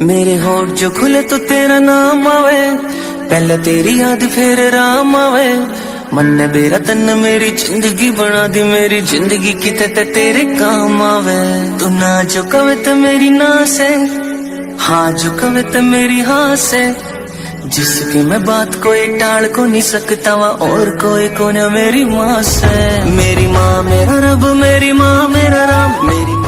मेरे होठ जो खुले तो तेरा नाम आवे, पहले तेरी याद फिर राम आवे। मन ने मेरा तन मेरी जिंदगी बना दी, मेरी जिंदगी किते ते तेरे काम आवे। तू ना जो कवे तो मेरी ना से, हाँ जो कवे तो मेरी हाँ से। जिसकी मैं बात कोई टाल को नहीं सकता वा, और कोई को न मेरी माँ से। मेरी माँ मेरा रब, मेरी माँ मेरा राम, मेरी